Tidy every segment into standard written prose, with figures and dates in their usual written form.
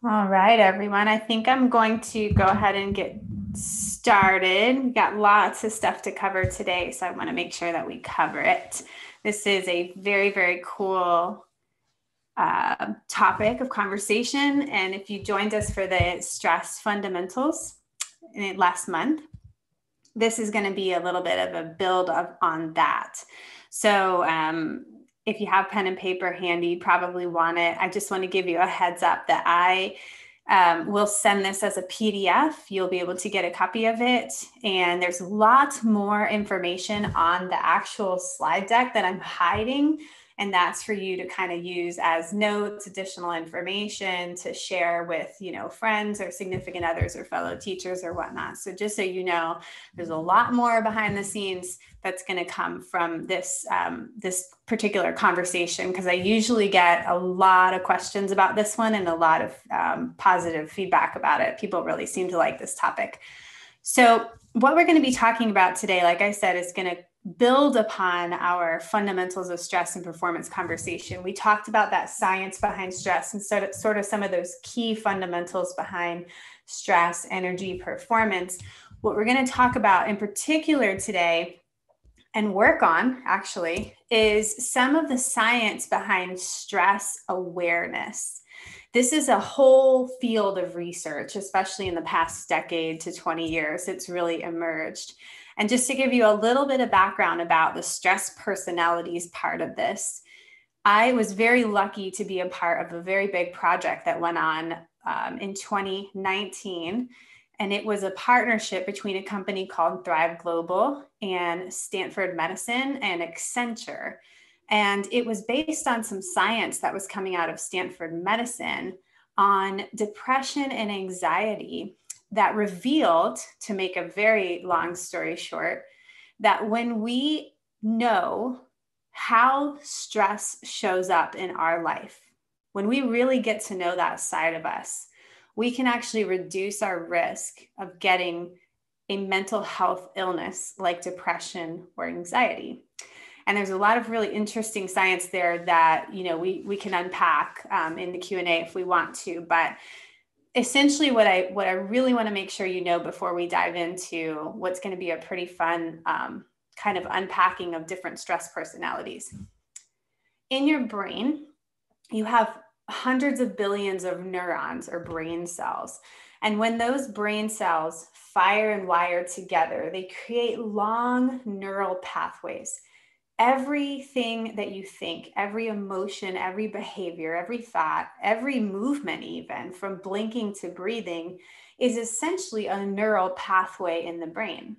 All right, everyone. I think I'm going to go ahead and get started. We got lots of stuff to cover today, so I want to make sure that we cover it. This is a very, very cool topic of conversation. And if you joined us for the stress fundamentals last month, this is going to be a little bit of a build up on that. So, if you have pen and paper handy, you probably want it. I just want to give you a heads up that I will send this as a PDF. You'll be able to get a copy of it. And there's lots more information on the actual slide deck that I'm hiding. And that's for you to kind of use as notes, additional information to share with, friends or significant others or fellow teachers or whatnot. So just so you know, there's a lot more behind the scenes that's going to come from this particular conversation, because I usually get a lot of questions about this one and a lot of positive feedback about it. People really seem to like this topic. So what we're going to be talking about today, like I said, is going to build upon our fundamentals of stress and performance conversation. We talked about that science behind stress and sort of some of those key fundamentals behind stress, energy, performance. What we're going to talk about in particular today and work on actually is some of the science behind stress awareness. This is a whole field of research, especially in the past decade to 20 years. It's really emerged. And just to give you a little bit of background about the stress personalities part of this, I was very lucky to be a part of a very big project that went on in 2019. And it was a partnership between a company called Thrive Global and Stanford Medicine and Accenture. And it was based on some science that was coming out of Stanford Medicine on depression and anxiety that revealed, to make a very long story short, that when we know how stress shows up in our life, when we really get to know that side of us, we can actually reduce our risk of getting a mental health illness like depression or anxiety. And there's a lot of really interesting science there that we can unpack in the Q&A if we want to. But essentially what I really want to make sure you know before we dive into what's going to be a pretty fun kind of unpacking of different stress personalities. In your brain, you have hundreds of billions of neurons or brain cells. And when those brain cells fire and wire together, they create long neural pathways. Everything that you think, every emotion, every behavior, every thought, every movement, even from blinking to breathing, is essentially a neural pathway in the brain.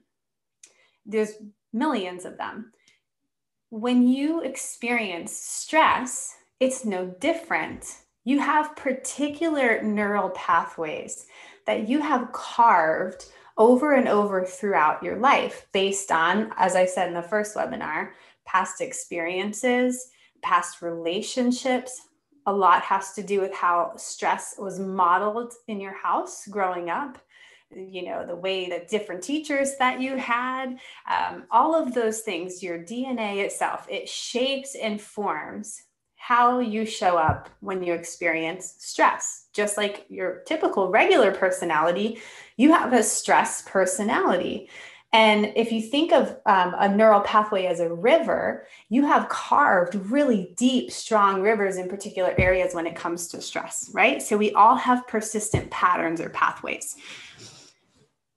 There's millions of them. When you experience stress, it's no different. You have particular neural pathways that you have carved over and over throughout your life based on, as I said in the first webinar, past experiences, past relationships. A lot has to do with how stress was modeled in your house growing up, the way that different teachers that you had, all of those things, your DNA itself, it shapes and forms how you show up when you experience stress. Just like your typical regular personality, you have a stress personality. And if you think of a neural pathway as a river, you have carved really deep, strong rivers in particular areas when it comes to stress, right? So we all have persistent patterns or pathways.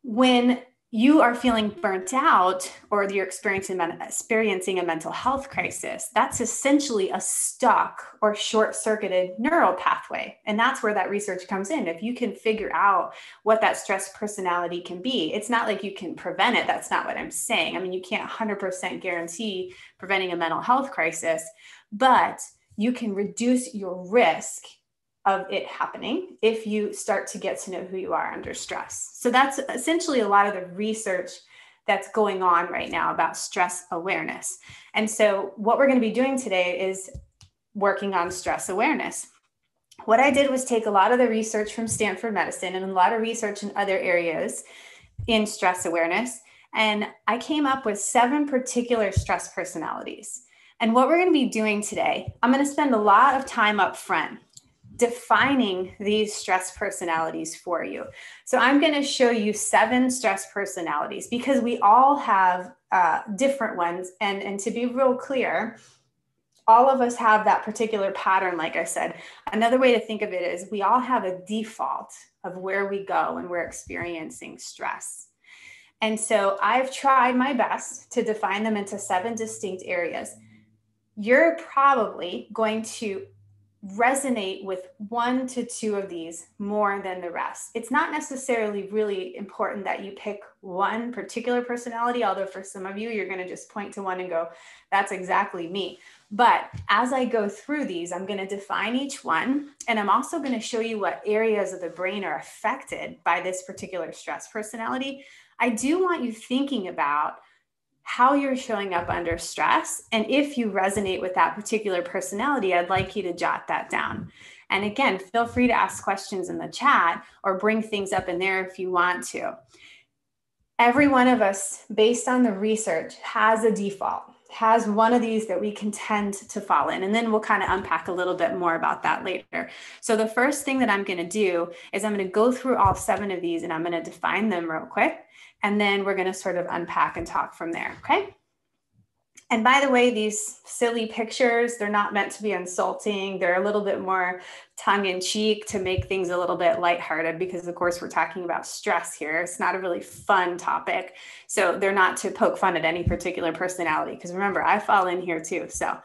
When you are feeling burnt out or you're experiencing a mental health crisis, that's essentially a stuck or short-circuited neural pathway. And that's where that research comes in. If you can figure out what that stress personality can be, it's not like you can prevent it. That's not what I'm saying. I mean, you can't 100% guarantee preventing a mental health crisis, but you can reduce your risk of it happening if you start to get to know who you are under stress. So that's essentially a lot of the research that's going on right now about stress awareness. And so what we're going to be doing today is working on stress awareness. What I did was take a lot of the research from Stanford Medicine and a lot of research in other areas in stress awareness, and I came up with 7 particular stress personalities. And what we're going to be doing today, I'm going to spend a lot of time up front defining these stress personalities for you. So I'm going to show you 7 stress personalities because we all have different ones. And to be real clear, all of us have that particular pattern. Like I said, another way to think of it is we all have a default of where we go when we're experiencing stress. And so I've tried my best to define them into 7 distinct areas. You're probably going to resonate with 1 to 2 of these more than the rest. It's not necessarily really important that you pick one particular personality, although for some of you, you're going to just point to one and go, that's exactly me. But as I go through these, I'm going to define each one. And I'm also going to show you what areas of the brain are affected by this particular stress personality. I do want you thinking about how you're showing up under stress. And if you resonate with that particular personality, I'd like you to jot that down. And again, feel free to ask questions in the chat or bring things up in there if you want to. Every one of us, based on the research, has a default, has one of these that we can tend to fall in. And then we'll kind of unpack a little bit more about that later. So the first thing that I'm going to do is I'm going to go through all 7 of these and I'm going to define them real quick. And then we're going to sort of unpack and talk from there. Okay. And by the way, these silly pictures, they're not meant to be insulting. They're a little bit more tongue in cheek to make things a little bit lighthearted because of course we're talking about stress here. It's not a really fun topic. So they're not to poke fun at any particular personality because remember, I fall in here too. So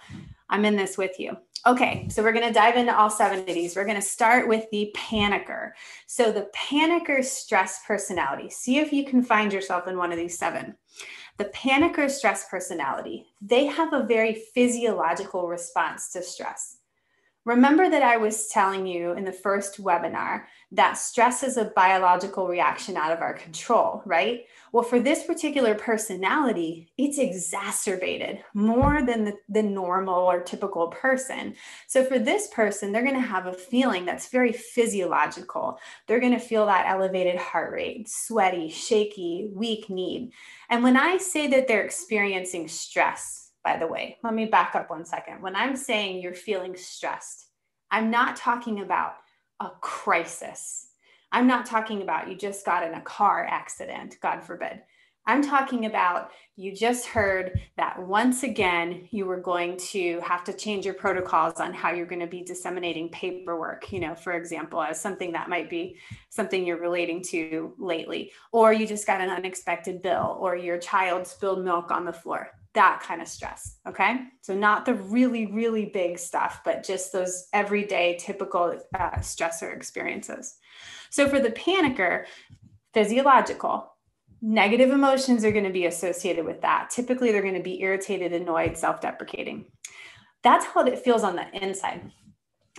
I'm in this with you. Okay, so we're going to dive into all 7 of these. We're going to start with the panicker. So the panicker stress personality. See if you can find yourself in one of these 7. The panicker stress personality, they have a very physiological response to stress. Remember that I was telling you in the first webinar that stress is a biological reaction out of our control, right? Well, for this particular personality, it's exacerbated more than the normal or typical person. So for this person, they're going to have a feeling that's very physiological. They're going to feel that elevated heart rate, sweaty, shaky, weak need. And when I say that they're experiencing stress, by the way, let me back up 1 second. When I'm saying you're feeling stressed, I'm not talking about a crisis. I'm not talking about you just got in a car accident, God forbid. I'm talking about you just heard that once again, you were going to have to change your protocols on how you're going to be disseminating paperwork, you know, for example, as something that might be something you're relating to lately, or you just got an unexpected bill, or your child spilled milk on the floor. That kind of stress, okay? So not the really, really big stuff, but just those everyday typical stressor experiences. So for the panicker, physiological, negative emotions are going to be associated with that. Typically, they're going to be irritated, annoyed, self-deprecating. That's how it feels on the inside.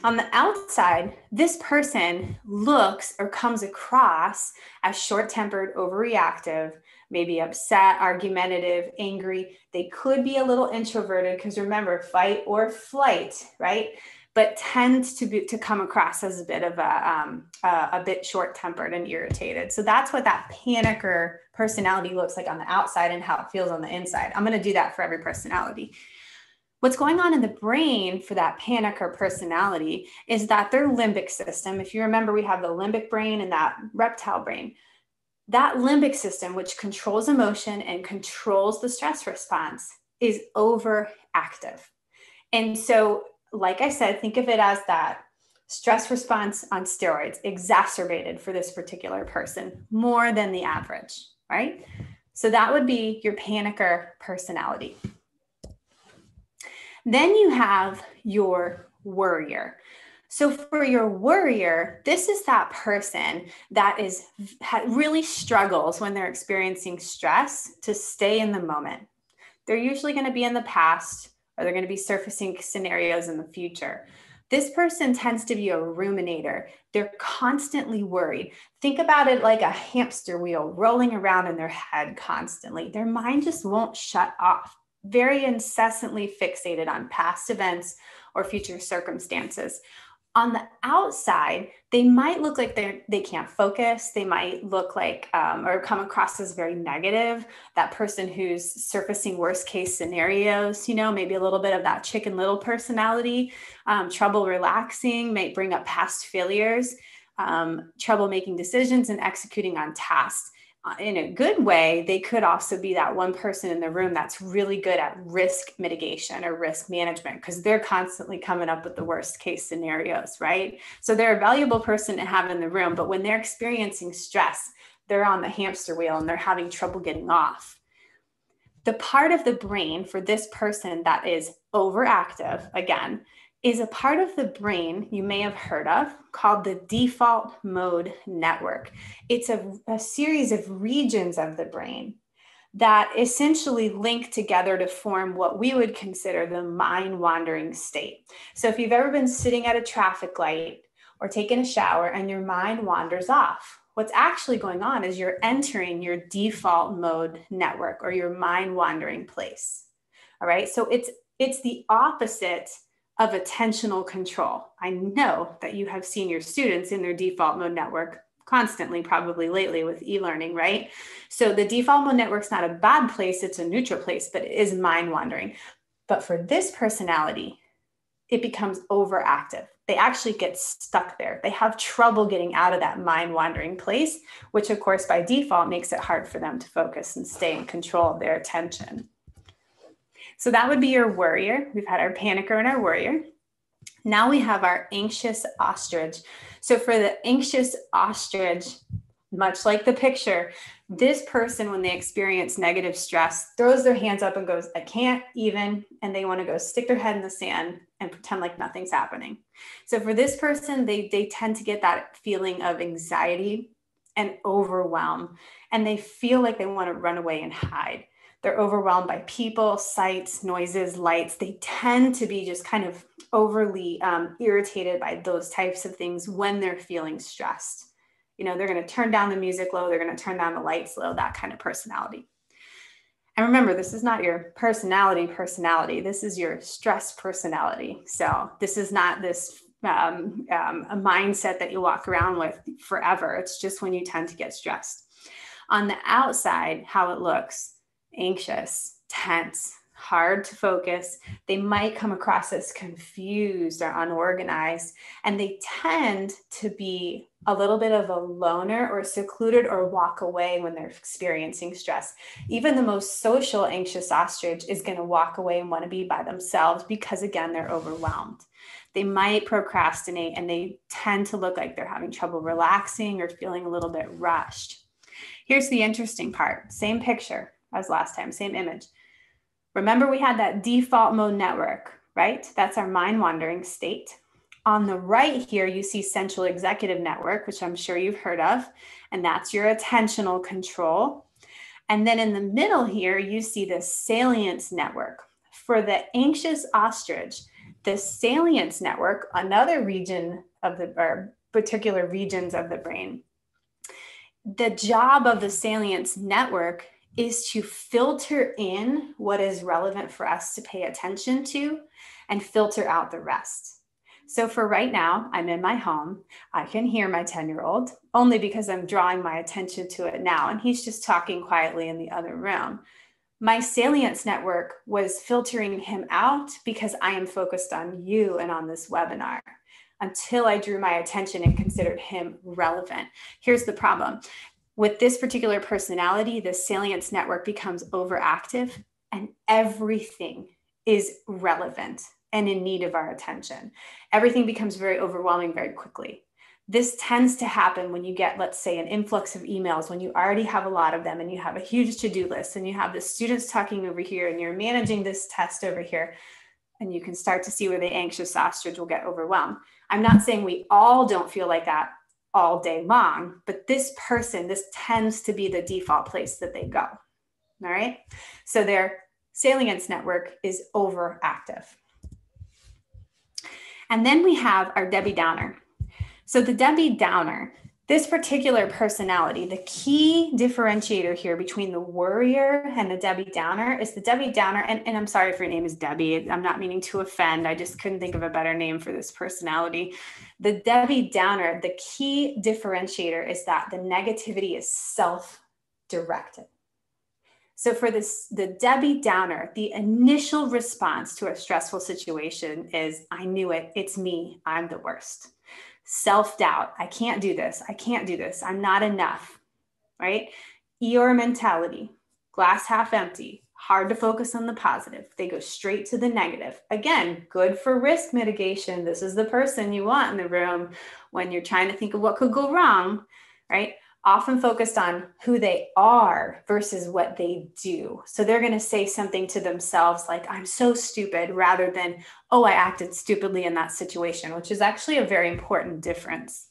On the outside, this person looks or comes across as short-tempered, overreactive, maybe upset, argumentative, angry. They could be a little introverted because remember, fight or flight, right? But tends to come across as a bit of a bit short-tempered and irritated. So that's what that panicker personality looks like on the outside and how it feels on the inside. I'm going to do that for every personality. What's going on in the brain for that panicker personality is that their limbic system, if you remember, we have the limbic brain and that reptile brain. That limbic system, which controls emotion and controls the stress response, is overactive. And so, like I said, think of it as that stress response on steroids, exacerbated for this particular person, more than the average, right? So that would be your panicker personality. Then you have your worrier. So for your worrier, this is that person that really struggles when they're experiencing stress to stay in the moment. They're usually going to be in the past, or they're going to be surfacing scenarios in the future. This person tends to be a ruminator. They're constantly worried. Think about it like a hamster wheel rolling around in their head constantly. Their mind just won't shut off. Very incessantly fixated on past events or future circumstances. On the outside, they might look like they can't focus. They might look like or come across as very negative. That person who's surfacing worst case scenarios, maybe a little bit of that Chicken Little personality, trouble relaxing, might bring up past failures, trouble making decisions and executing on tasks. In a good way, they could also be that one person in the room that's really good at risk mitigation or risk management, because they're constantly coming up with the worst case scenarios, right? So they're a valuable person to have in the room, but when they're experiencing stress, they're on the hamster wheel and they're having trouble getting off. The part of the brain for this person that is overactive, again, is a part of the brain you may have heard of called the default mode network. It's a series of regions of the brain that essentially link together to form what we would consider the mind-wandering state. So if you've ever been sitting at a traffic light or taking a shower and your mind wanders off, what's actually going on is you're entering your default mode network or your mind-wandering place. All right, so it's the opposite of attentional control. I know that you have seen your students in their default mode network constantly, probably lately with e-learning, right? So the default mode network's not a bad place, it's a neutral place, but it is mind wandering. But for this personality, it becomes overactive. They actually get stuck there. They have trouble getting out of that mind wandering place, which of course by default makes it hard for them to focus and stay in control of their attention. So that would be your worrier. We've had our panicker and our worrier. Now we have our anxious ostrich. So for the anxious ostrich, much like the picture, this person, when they experience negative stress, throws their hands up and goes, I can't even, and they want to go stick their head in the sand and pretend like nothing's happening. So for this person, they tend to get that feeling of anxiety and overwhelm, and they feel like they want to run away and hide. They're overwhelmed by people, sights, noises, lights. They tend to be just kind of overly irritated by those types of things when they're feeling stressed. They're going to turn down the music low. They're going to turn down the lights low, that kind of personality. And remember, this is not your personality. This is your stress personality. So this is not this a mindset that you walk around with forever. It's just when you tend to get stressed. On the outside, how it looks: anxious, tense, hard to focus. They might come across as confused or unorganized, and they tend to be a little bit of a loner or secluded or walk away when they're experiencing stress. Even the most social anxious ostrich is going to walk away and want to be by themselves because, again, they're overwhelmed. They might procrastinate, and they tend to look like they're having trouble relaxing or feeling a little bit rushed. Here's the interesting part. Same picture as last time, same image. Remember, we had that default mode network, right? That's our mind wandering state. On the right here, you see central executive network, which I'm sure you've heard of, and that's your attentional control. And then in the middle here, you see the salience network. For the anxious ostrich, the salience network, another region of or particular regions of the brain, the job of the salience network is to filter in what is relevant for us to pay attention to and filter out the rest. So for right now, I'm in my home. I can hear my 10-year-old only because I'm drawing my attention to it now, and he's just talking quietly in the other room. My salience network was filtering him out because I am focused on you and on this webinar until I drew my attention and considered him relevant. Here's the problem. With this particular personality, the salience network becomes overactive and everything is relevant and in need of our attention. Everything becomes very overwhelming very quickly. This tends to happen when you get, let's say, an influx of emails, when you already have a lot of them and you have a huge to-do list and you have the students talking over here and you're managing this test over here, and you can start to see where the anxious ostrich will get overwhelmed. I'm not saying we all don't feel like that all day long, but this tends to be the default place that they go. All right. So their salience network is overactive. And then we have our Debbie Downer. So the Debbie Downer, this particular personality, the key differentiator here between the worrier and the Debbie Downer is the Debbie Downer, and I'm sorry if your name is Debbie, I'm not meaning to offend, I just couldn't think of a better name for this personality. The Debbie Downer, the key differentiator is that the negativity is self-directed. So for this, the Debbie Downer, the initial response to a stressful situation is, I knew it, it's me, I'm the worst. Self-doubt, I can't do this, I can't do this, I'm not enough, right? Eeyore mentality, glass half empty, hard to focus on the positive. They go straight to the negative. Again, good for risk mitigation. This is the person you want in the room when you're trying to think of what could go wrong, right? Often focused on who they are versus what they do. So they're going to say something to themselves like, I'm so stupid, rather than, oh, I acted stupidly in that situation, which is actually a very important difference.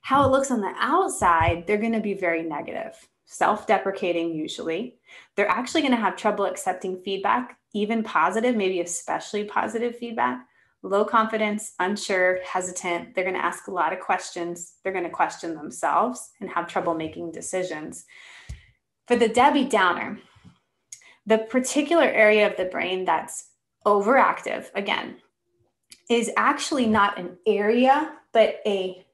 How it looks on the outside, they're going to be very negative, self-deprecating usually. They're actually going to have trouble accepting feedback, even positive, maybe especially positive feedback. Low confidence, unsure, hesitant. They're going to ask a lot of questions. They're going to question themselves and have trouble making decisions. For the Debbie Downer, the particular area of the brain that's overactive, again, is actually not an area, but a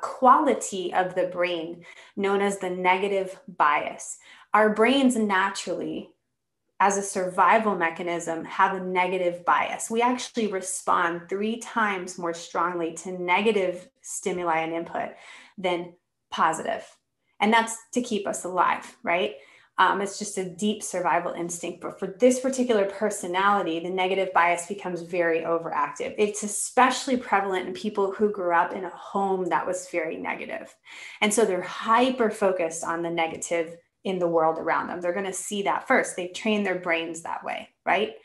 quality of the brain known as the negative bias. Our brains naturally, as a survival mechanism, have a negative bias. We actually respond 3 times more strongly to negative stimuli and input than positive. And that's to keep us alive, right? It's just a deep survival instinct. But for this particular personality, the negative bias becomes very overactive. It's especially prevalent in people who grew up in a home that was very negative. And so they're hyper focused on the negative in the world around them. They're going to see that first. They've trained their brains that way, right?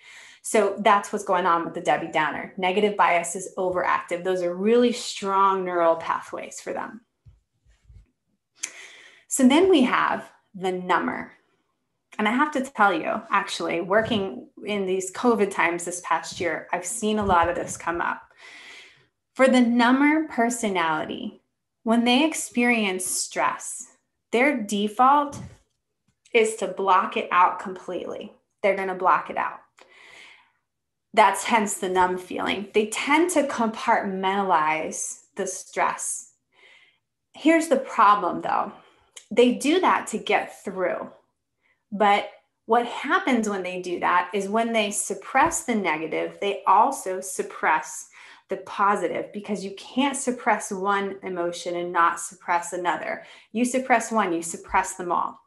So that's what's going on with the Debbie Downer. Negative bias is overactive. Those are really strong neural pathways for them. So then we have the number. And I have to tell you, actually, working in these COVID times this past year, I've seen a lot of this come up. For the number personality, when they experience stress, their default is to block it out completely. They're going to block it out. That's hence the numb feeling. They tend to compartmentalize the stress. Here's the problem, though. They do that to get through. But what happens when they do that is when they suppress the negative, they also suppress the positive, because you can't suppress one emotion and not suppress another. You suppress one, you suppress them all.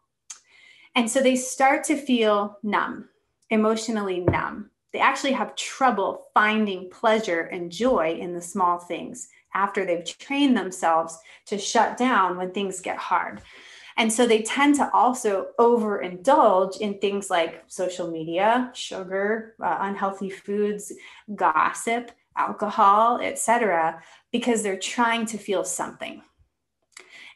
And so they start to feel numb, emotionally numb. They actually have trouble finding pleasure and joy in the small things after they've trained themselves to shut down when things get hard. And so they tend to also overindulge in things like social media, sugar, unhealthy foods, gossip, alcohol, etc., because they're trying to feel something.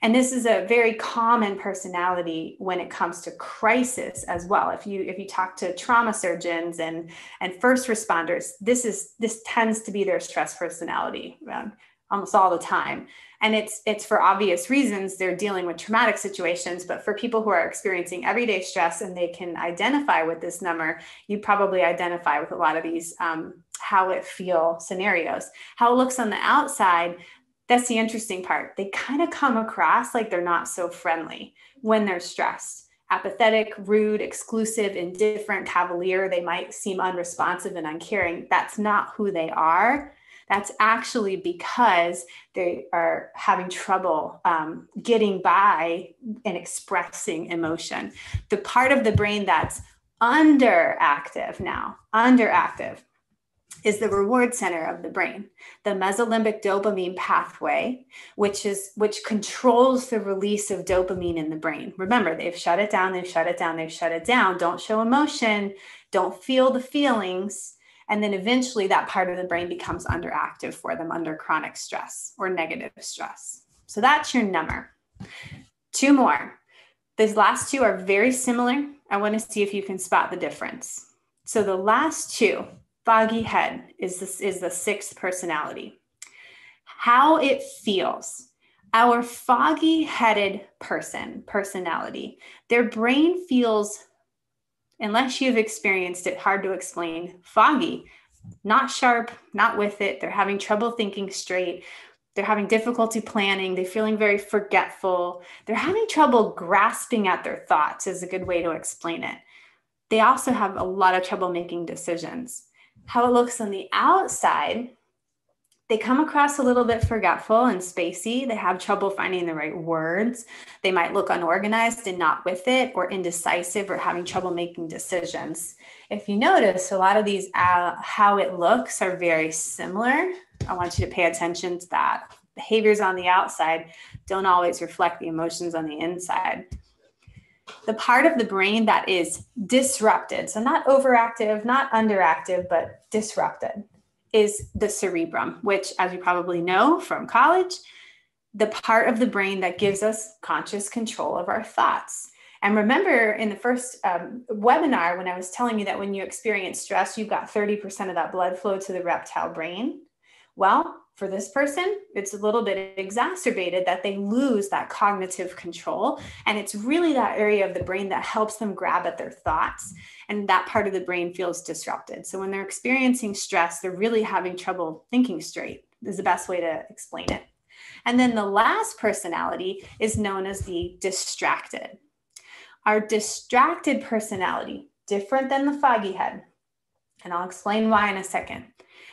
And this is a very common personality when it comes to crisis as well. If you talk to trauma surgeons and first responders, this tends to be their stress personality almost all the time. And it's for obvious reasons. They're dealing with traumatic situations, but for people who are experiencing everyday stress and they can identify with this number, you probably identify with a lot of these how it feel scenarios. How it looks on the outside, that's the interesting part. They kind of come across like they're not so friendly when they're stressed. Apathetic, rude, exclusive, indifferent, cavalier. They might seem unresponsive and uncaring. That's not who they are. That's actually because they are having trouble getting by and expressing emotion. The part of the brain that's underactive now, is the reward center of the brain, the mesolimbic dopamine pathway, which controls the release of dopamine in the brain. Remember, they've shut it down. Don't show emotion. Don't feel the feelings. And then eventually that part of the brain becomes underactive for them under chronic stress or negative stress. So that's your number. 2 more. These last 2 are very similar. I want to see if you can spot the difference. So the last 2, foggy head, is the 6th personality. How it feels. Our foggy-headed personality, their brain feels, unless you've experienced it, hard to explain, foggy, not sharp, not with it. They're having trouble thinking straight. They're having difficulty planning. They're feeling very forgetful. They're having trouble grasping at their thoughts is a good way to explain it. They also have a lot of trouble making decisions. How it looks on the outside, they come across a little bit forgetful and spacey. They have trouble finding the right words. They might look unorganized and not with it, or indecisive, or having trouble making decisions. If you notice, a lot of these how it looks are very similar. I want you to pay attention to that. Behaviors on the outside don't always reflect the emotions on the inside. The part of the brain that is disrupted, so not overactive, not underactive, but disrupted, is the cerebrum, which, as you probably know from college, the part of the brain that gives us conscious control of our thoughts. And remember in the first webinar, when I was telling you that when you experience stress, you've got 30% of that blood flow to the reptile brain. Well, for this person, it's a little bit exacerbated that they lose that cognitive control. And it's really that area of the brain that helps them grab at their thoughts. And that part of the brain feels disrupted. So when they're experiencing stress, they're really having trouble thinking straight, is the best way to explain it. And then the last personality is known as the distracted. Our distracted personality, different than the foggy head. And I'll explain why in a second.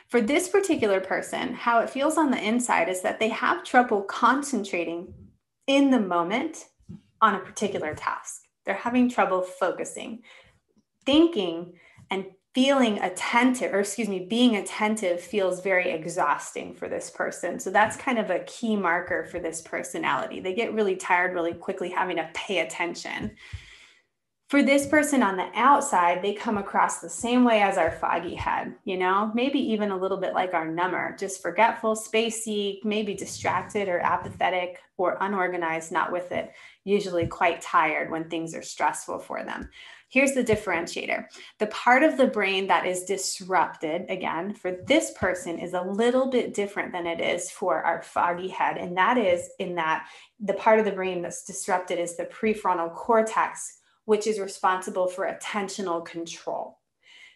For this particular person, how it feels on the inside is that they have trouble concentrating in the moment on a particular task. They're having trouble focusing. Thinking and feeling attentive, being attentive feels very exhausting for this person. So that's kind of a key marker for this personality. They get really tired really quickly having to pay attention. For this person on the outside, they come across the same way as our foggy head, maybe even a little bit like our number, just forgetful, spacey, maybe distracted or apathetic or unorganized, not with it, usually quite tired when things are stressful for them. Here's the differentiator. The part of the brain that is disrupted, again, for this person is a little bit different than it is for our foggy head. And that is in that the part of the brain that's disrupted is the prefrontal cortex, which is responsible for attentional control.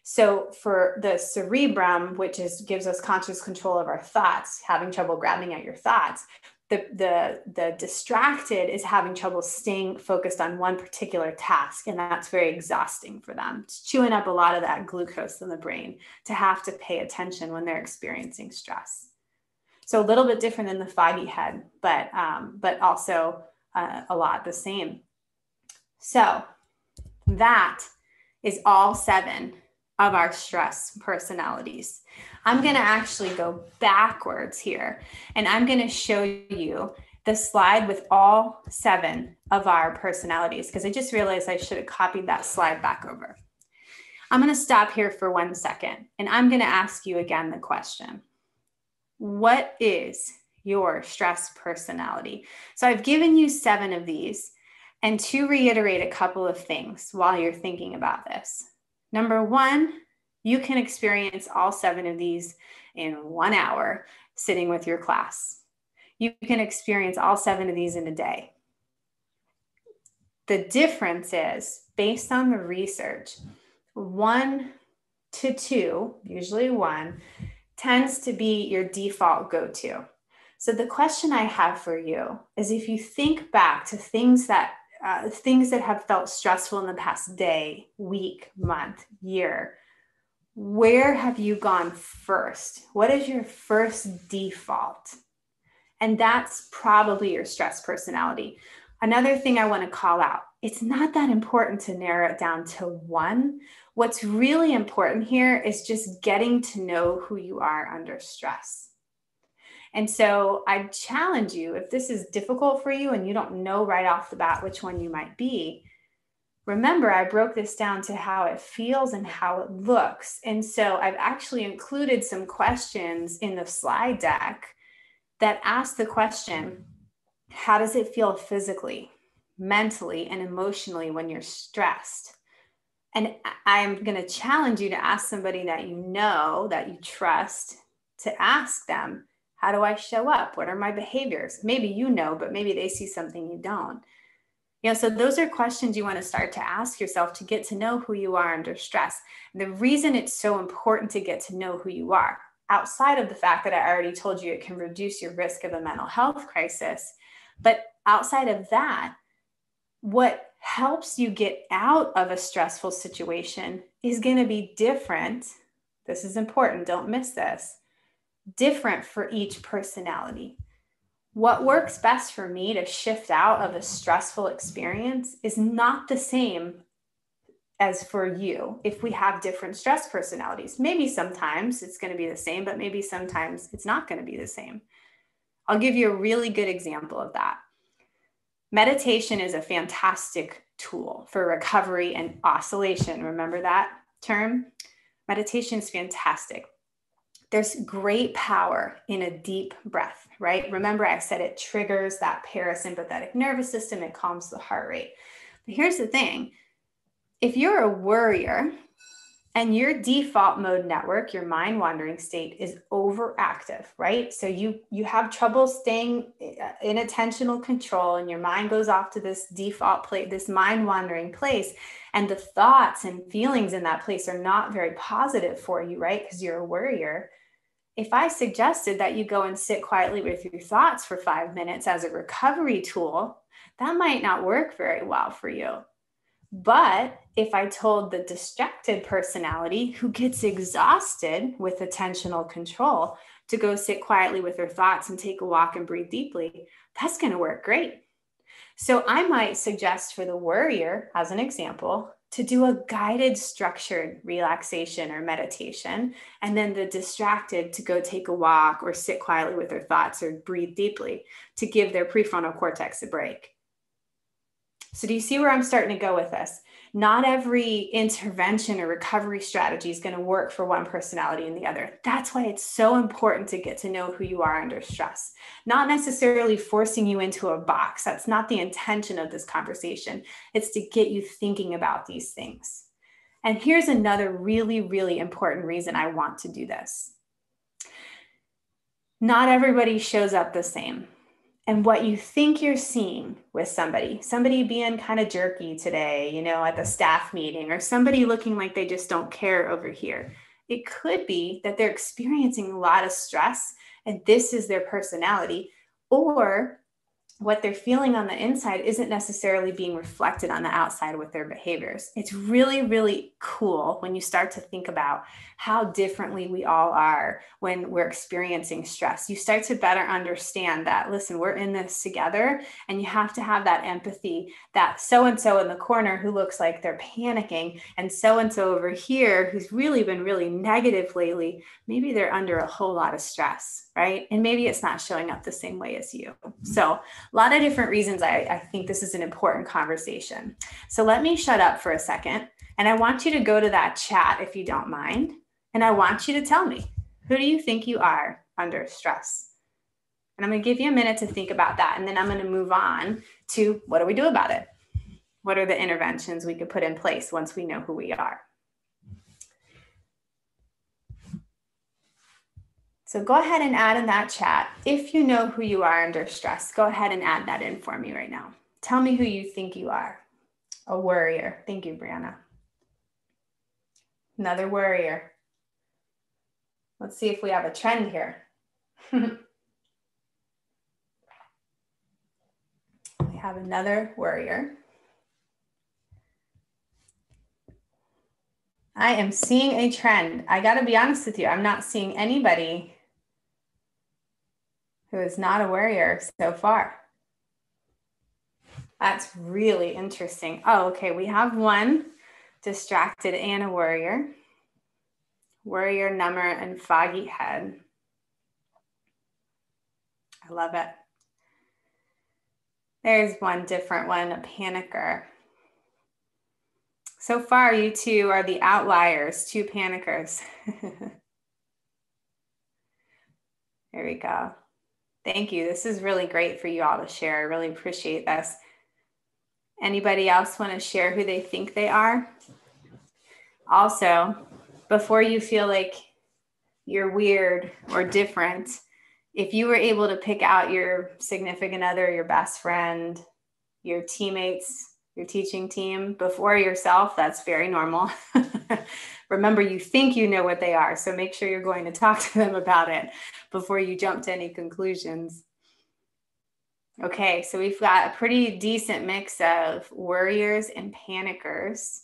So for the cerebrum, which gives us conscious control of our thoughts, having trouble grabbing at your thoughts, the distracted is having trouble staying focused on one particular task. And that's very exhausting for them. It's chewing up a lot of that glucose in the brain to have to pay attention when they're experiencing stress. So a little bit different than the foggy head, but also a lot the same. So that is all 7 of our stress personalities. I'm going to actually go backwards here, and I'm going to show you the slide with all 7 of our personalities, because I just realized I should have copied that slide back over. I'm going to stop here for 1 second, and I'm going to ask you again the question. What is your stress personality? So I've given you 7 of these. And to reiterate a couple of things while you're thinking about this. Number 1, you can experience all 7 of these in 1 hour sitting with your class. You can experience all 7 of these in a day. The difference is, based on the research, 1 to 2, usually 1, tends to be your default go-to. So the question I have for you is, if you think back to things that have felt stressful in the past day, week, month, year, where have you gone first? What is your first default? And that's probably your stress personality. Another thing I want to call out, it's not that important to narrow it down to 1. What's really important here is just getting to know who you are under stress. And so I challenge you, if this is difficult for you and you don't know right off the bat which one you might be, remember I broke this down to how it feels and how it looks. And so I've actually included some questions in the slide deck that ask the question, how does it feel physically, mentally, and emotionally when you're stressed? And I'm going to challenge you to ask somebody that you know, that you trust, to ask them, how do I show up? What are my behaviors? Maybe you know, but maybe they see something you don't. So those are questions you want to start to ask yourself to get to know who you are under stress. And the reason it's so important to get to know who you are outside of the fact that I already told you it can reduce your risk of a mental health crisis. But outside of that, what helps you get out of a stressful situation is going to be different. This is important. Don't miss this. Different for each personality. What works best for me to shift out of a stressful experience is not the same as for you if we have different stress personalities. Maybe sometimes it's going to be the same, but maybe sometimes it's not going to be the same. I'll give you a really good example of that. Meditation is a fantastic tool for recovery and oscillation. Remember that term? Meditation is fantastic. There's great power in a deep breath, right? Remember, I said it triggers that parasympathetic nervous system. It calms the heart rate. But here's the thing. If you're a worrier and your default mode network, your mind wandering state is overactive, right? So you have trouble staying in attentional control and your mind goes off to this default place, this mind wandering place. And the thoughts and feelings in that place are not very positive for you, right? Because you're a worrier. If I suggested that you go and sit quietly with your thoughts for 5 minutes as a recovery tool, that might not work very well for you. But if I told the distracted personality who gets exhausted with attentional control to go sit quietly with their thoughts and take a walk and breathe deeply, that's going to work great. So I might suggest for the worrier, as an example, to do a guided structured relaxation or meditation, and then the distracted to go take a walk or sit quietly with their thoughts or breathe deeply to give their prefrontal cortex a break. So do you see where I'm starting to go with this? Not every intervention or recovery strategy is going to work for one personality and the other. That's why it's so important to get to know who you are under stress. Not necessarily forcing you into a box. That's not the intention of this conversation. It's to get you thinking about these things. And here's another really, really important reason I want to do this. Not everybody shows up the same. And what you think you're seeing with somebody being kind of jerky today, you know, at the staff meeting, or somebody looking like they just don't care over here. It could be that they're experiencing a lot of stress and this is their personality, or what they're feeling on the inside isn't necessarily being reflected on the outside with their behaviors. It's really, really cool when you start to think about how differently we all are when we're experiencing stress. You start to better understand that, listen, we're in this together, and you have to have that empathy that so-and-so in the corner who looks like they're panicking, and so-and-so over here who's really been really negative lately, maybe they're under a whole lot of stress, right? And maybe it's not showing up the same way as you. So a lot of different reasons I think this is an important conversation. So let me shut up for a second. And I want you to go to that chat if you don't mind. And I want you to tell me, who do you think you are under stress? And I'm going to give you a minute to think about that. And then I'm going to move on to what do we do about it? What are the interventions we could put in place once we know who we are? So go ahead and add in that chat. If you know who you are under stress, go ahead and add that in for me right now. Tell me who you think you are. A worrier. Thank you, Brianna. Another worrier. Let's see if we have a trend here. We have another worrier. I am seeing a trend. I got to be honest with you. I'm not seeing anybody who is not a worrier so far. That's really interesting. Oh, okay. We have one distracted and a worrier. Worrier, number, and foggy head. I love it. There's one different one, a panicker. So far, you two are the outliers, 2 panickers. There we go. Thank you. This is really great for you all to share. I really appreciate this. Anybody else want to share who they think they are? Also, before you feel like you're weird or different, if you were able to pick out your significant other, your best friend, your teammates, your teaching team before yourself, that's very normal. Remember, you think you know what they are, so make sure you're going to talk to them about it before you jump to any conclusions. Okay, so we've got a pretty decent mix of worriers and panickers,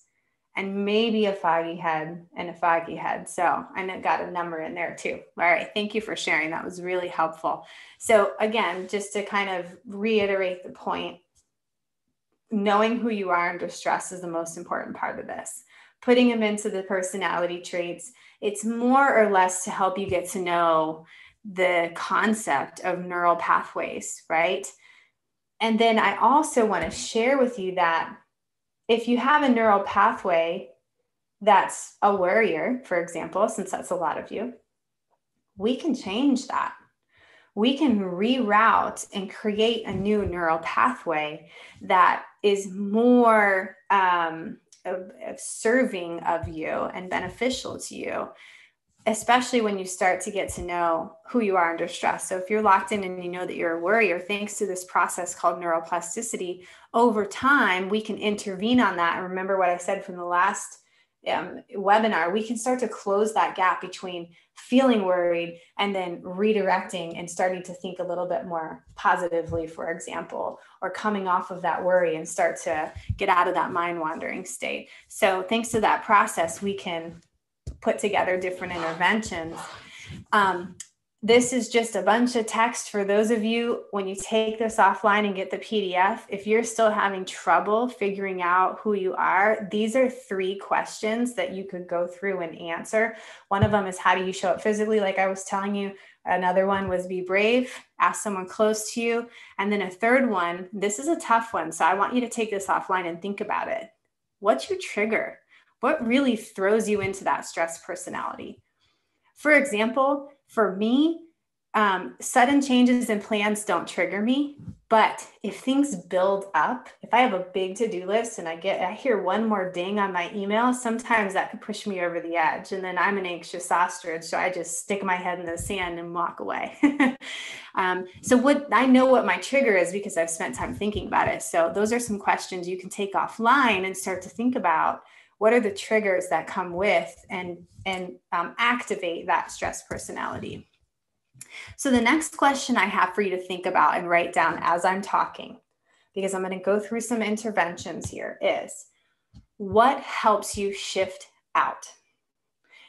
and maybe a foggy head and a foggy head. So I got a number in there too. All right, thank you for sharing. That was really helpful. So again, just to kind of reiterate the point, knowing who you are under stress is the most important part of this. Putting them into the personality traits, it's more or less to help you get to know the concept of neural pathways, right? And then I also want to share with you that if you have a neural pathway that's a worrier, for example, since that's a lot of you, we can change that. We can reroute and create a new neural pathway that is more serving of you and beneficial to you, especially when you start to get to know who you are under stress. So if you're locked in and you know that you're a worrier, thanks to this process called neuroplasticity, over time, we can intervene on that. And remember what I said from the last webinar, we can start to close that gap between feeling worried and then redirecting and starting to think a little bit more positively, for example, or coming off of that worry and start to get out of that mind wandering state. So thanks to that process, we can put together different interventions. This is just a bunch of text for those of you, when you take this offline and get the PDF, if you're still having trouble figuring out who you are, these are 3 questions that you could go through and answer. One of them is, how do you show up physically? Like I was telling you. Another one was, be brave, ask someone close to you. And then a third one, this is a tough one. So I want you to take this offline and think about it. What's your trigger? What really throws you into that stress personality? For example, for me, sudden changes in plans don't trigger me, but if things build up, if I have a big to-do list and I hear one more ding on my email, sometimes that could push me over the edge. And then I'm an anxious ostrich, so I just stick my head in the sand and walk away. So what I know what my trigger is because I've spent time thinking about it. So those are some questions you can take offline and start to think about. What are the triggers that come with and activate that stress personality? So the next question I have for you to think about and write down as I'm talking, because I'm going to go through some interventions here, is what helps you shift out?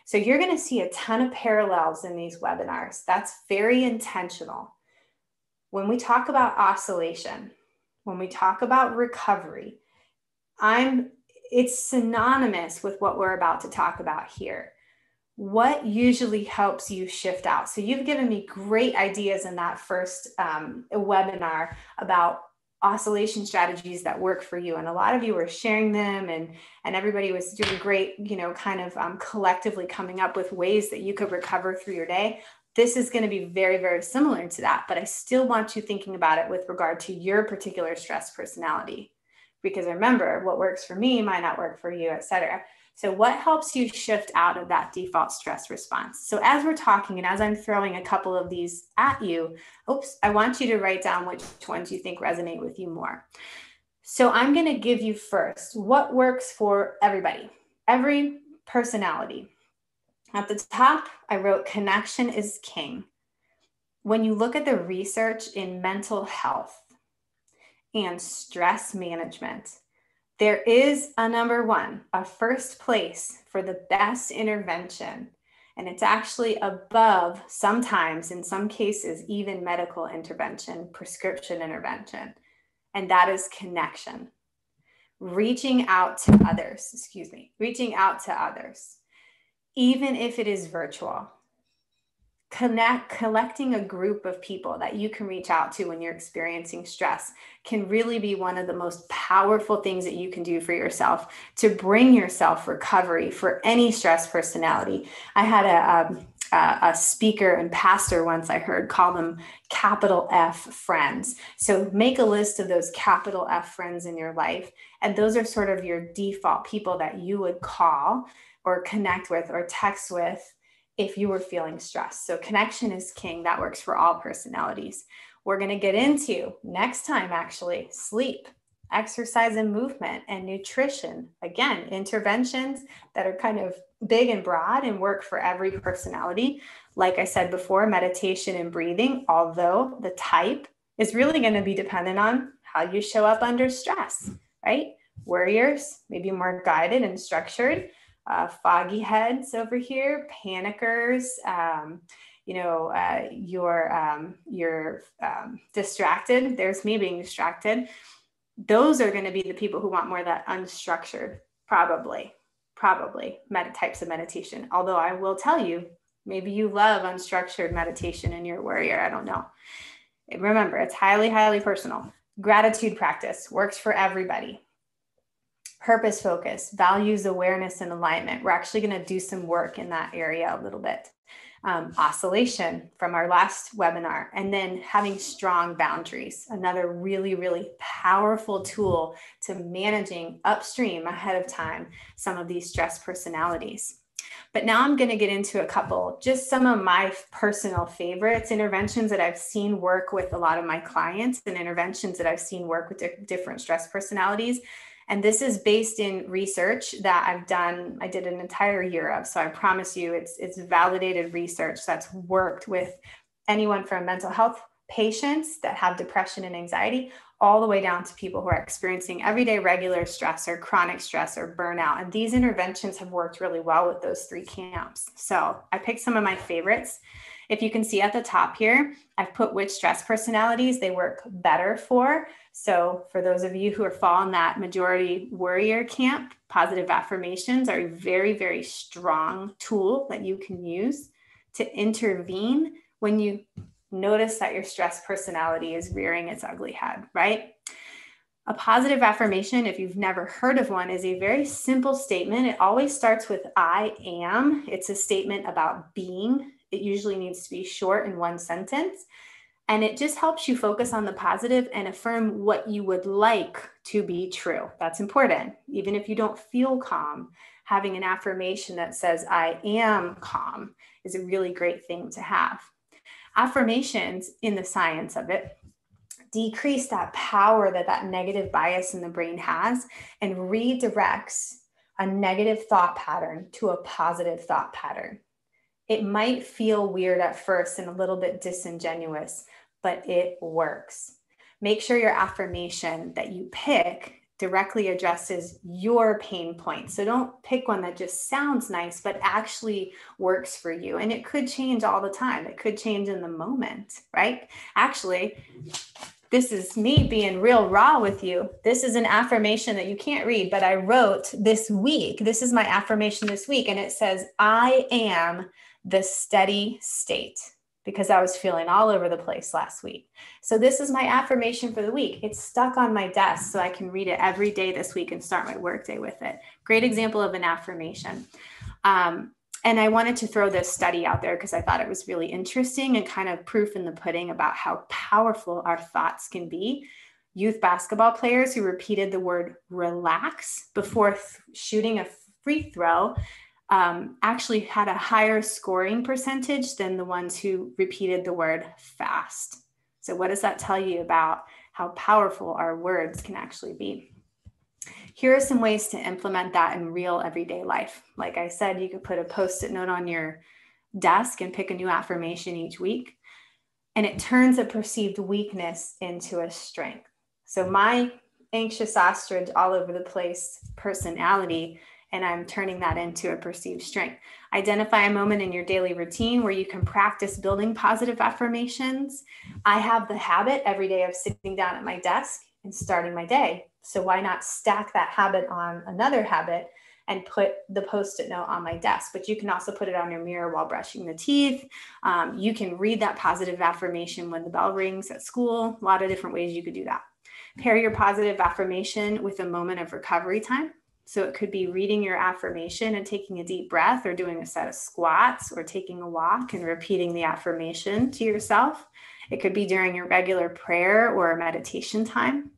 So you're going to see a ton of parallels in these webinars. That's very intentional. When we talk about oscillation, when we talk about recovery, it's synonymous with what we're about to talk about here. What usually helps you shift out? So you've given me great ideas in that first webinar about oscillation strategies that work for you. And a lot of you were sharing them and everybody was doing great, kind of collectively coming up with ways that you could recover through your day. This is going to be very, very similar to that, but I still want you thinking about it with regard to your particular stress personality. Because remember, what works for me might not work for you, et cetera. So what helps you shift out of that default stress response? So as we're talking and as I'm throwing a couple of these at you, I want you to write down which ones you think resonate with you more. So I'm going to give you first what works for everybody, every personality. At the top, I wrote connection is king. When you look at the research in mental health and stress management, there is a number one, a first place for the best intervention. And it's actually above, sometimes in some cases, even medical intervention, prescription intervention. And that is connection. Reaching out to others, even if it is virtual. Collecting a group of people that you can reach out to when you're experiencing stress can really be one of the most powerful things that you can do for yourself to bring yourself recovery for any stress personality. I had a speaker and pastor once I heard call them capital F friends. So make a list of those capital F friends in your life. And those are sort of your default people that you would call or connect with or text with if you were feeling stressed. So connection is king. That works for all personalities. We're going to get into next time, actually, sleep. exercise and movement, and nutrition. Again, interventions that are kind of big and broad and work for every personality. Like I said before, meditation and breathing, although the type is really going to be dependent on how you show up under stress, right? Worriers, maybe more guided and structured. Foggy heads over here, panickers, you're distracted. There's me being distracted. Those are going to be the people who want more of that unstructured, probably types of meditation. Although I will tell you, maybe you love unstructured meditation and you're a worrier. I don't know. Remember, it's highly, highly personal. Gratitude practice works for everybody. Purpose focus, values, awareness, and alignment. We're actually going to do some work in that area a little bit. Oscillation from our last webinar, and then having strong boundaries, another really, really powerful tool to managing upstream ahead of time some of these stress personalities. But now I'm going to get into a couple, just some of my personal favorites, interventions that I've seen work with a lot of my clients, and interventions that I've seen work with different stress personalities. And this is based in research that I've done. I did an entire year of, so I promise you it's validated research that's worked with anyone from mental health patients that have depression and anxiety, all the way down to people who are experiencing everyday regular stress or chronic stress or burnout. And these interventions have worked really well with those three camps. So I picked some of my favorites. If you can see at the top here, I've put which stress personalities they work better for. So for those of you who are fall in that majority worrier camp, positive affirmations are a very, very strong tool that you can use to intervene when you notice that your stress personality is rearing its ugly head, right? A positive affirmation, if you've never heard of one, is a very simple statement. It always starts with I am. It's a statement about being. It usually needs to be short in one sentence. And it just helps you focus on the positive and affirm what you would like to be true. That's important. Even if you don't feel calm, having an affirmation that says, I am calm, is a really great thing to have. Affirmations, in the science of it, decrease that power that negative bias in the brain has and redirects a negative thought pattern to a positive thought pattern. It might feel weird at first and a little bit disingenuous, but it works. Make sure your affirmation that you pick directly addresses your pain point. So don't pick one that just sounds nice, but actually works for you. And it could change all the time. It could change in the moment, right? Actually, this is me being real raw with you. This is an affirmation that you can't read, but I wrote this week. This is my affirmation this week. And it says, I am the steady state, because I was feeling all over the place last week. So this is my affirmation for the week. It's stuck on my desk so I can read it every day this week and start my workday with it. Great example of an affirmation. And I wanted to throw this study out there because I thought it was really interesting and kind of proof in the pudding about how powerful our thoughts can be. Youth basketball players who repeated the word relax before shooting a free throw actually had a higher scoring percentage than the ones who repeated the word fast. So what does that tell you about how powerful our words can actually be? Here are some ways to implement that in real everyday life. Like I said, you could put a Post-it note on your desk and pick a new affirmation each week. And it turns a perceived weakness into a strength. So my anxious ostrich, all over the place personality, and I'm turning that into a perceived strength. Identify a moment in your daily routine where you can practice building positive affirmations. I have the habit every day of sitting down at my desk and starting my day. So why not stack that habit on another habit and put the Post-it note on my desk? But you can also put it on your mirror while brushing the teeth. You can read that positive affirmation when the bell rings at school. A lot of different ways you could do that. Pair your positive affirmation with a moment of recovery time. So it could be reading your affirmation and taking a deep breath, or doing a set of squats, or taking a walk and repeating the affirmation to yourself. It could be during your regular prayer or meditation time.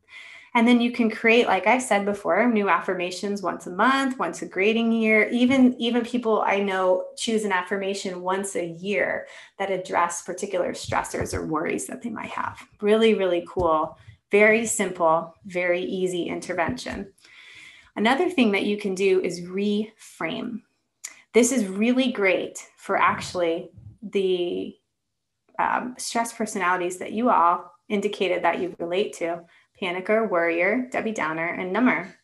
And then you can create, like I said before, new affirmations once a month, once a grading year. Even people I know choose an affirmation once a year that address particular stressors or worries that they might have. Really, really cool Very simple, very easy intervention. Another thing that you can do is reframe. This is really great for actually the stress personalities that you all indicated that you relate to: panicker, worrier, Debbie Downer, and number.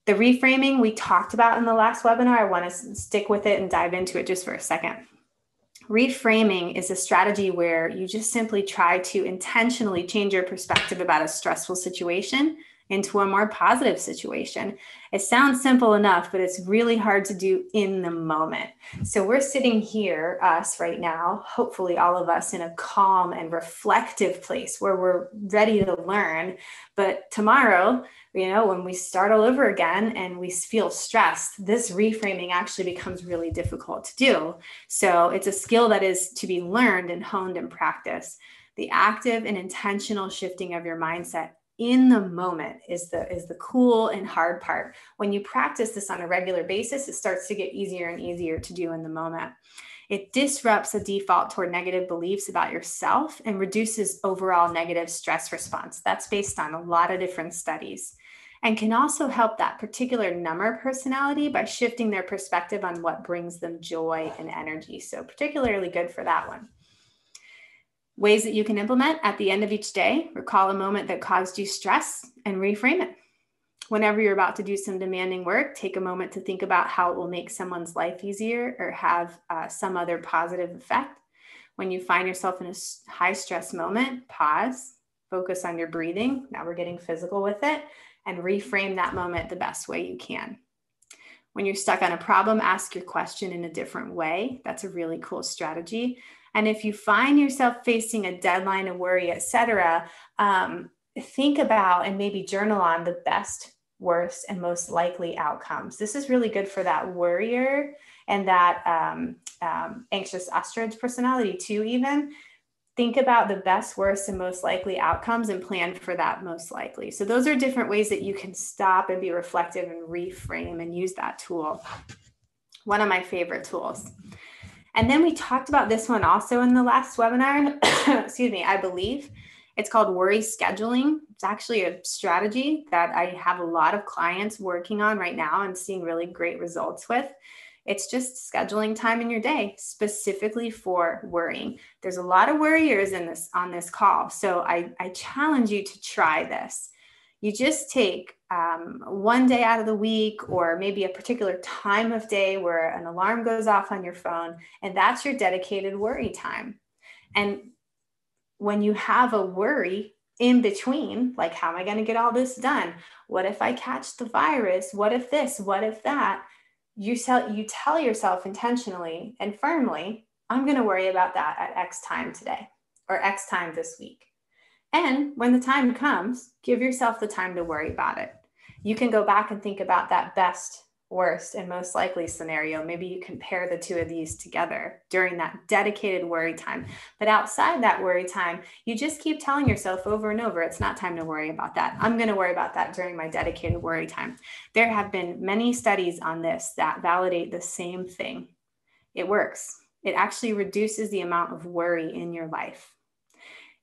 The reframing we talked about in the last webinar, I want to stick with it and dive into it just for a second. Reframing is a strategy where you just simply try to intentionally change your perspective about a stressful situation into a more positive situation. It sounds simple enough, but it's really hard to do in the moment. So we're sitting here, us right now, hopefully all of us, in a calm and reflective place where we're ready to learn. But tomorrow, when we start all over again and we feel stressed, this reframing actually becomes really difficult to do. So it's a skill that is to be learned and honed and practiced. The active and intentional shifting of your mindset in the moment is the cool and hard part. When you practice this on a regular basis, it starts to get easier and easier to do in the moment. It disrupts a default toward negative beliefs about yourself and reduces overall negative stress response. That's based on a lot of different studies, and can also help that particular number personality by shifting their perspective on what brings them joy and energy. So particularly good for that one. Ways that you can implement: at the end of each day, recall a moment that caused you stress and reframe it. Whenever you're about to do some demanding work, take a moment to think about how it will make someone's life easier or have some other positive effect. When you find yourself in a high stress moment, pause, focus on your breathing. Now we're getting physical with it, and reframe that moment the best way you can. When you're stuck on a problem, ask your question in a different way. That's a really cool strategy. And if you find yourself facing a deadline, a worry, etc., think about and maybe journal on the best, worst, and most likely outcomes. This is really good for that worrier and that anxious ostrich personality too. Even think about the best, worst, and most likely outcomes and plan for that most likely. So those are different ways that you can stop and be reflective and reframe and use that tool. One of my favorite tools. And then we talked about this one also in the last webinar, excuse me, I believe. It's called worry scheduling. It's actually a strategy that I have a lot of clients working on right now and seeing really great results with. It's just scheduling time in your day specifically for worrying. There's a lot of worriers on this call. So I challenge you to try this. You just take one day out of the week, or maybe a particular time of day where an alarm goes off on your phone, and that's your dedicated worry time. And when you have a worry in between, like, how am I going to get all this done? What if I catch the virus? What if this? What if that? You tell yourself intentionally and firmly, I'm going to worry about that at X time today or X time this week. And when the time comes, give yourself the time to worry about it. You can go back and think about that best, worst, and most likely scenario. Maybe you can pair the two of these together during that dedicated worry time. But outside that worry time, you just keep telling yourself over and over, it's not time to worry about that. I'm going to worry about that during my dedicated worry time. There have been many studies on this that validate the same thing. It works. It actually reduces the amount of worry in your life.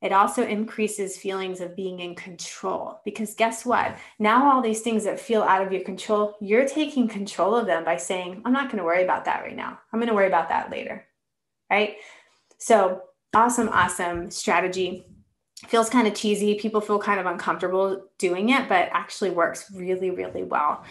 It also increases feelings of being in control, because guess what? Now all these things that feel out of your control, you're taking control of them by saying, I'm not going to worry about that right now. I'm going to worry about that later, right? So awesome strategy. Feels kind of cheesy. People feel kind of uncomfortable doing it, but actually works really, really well.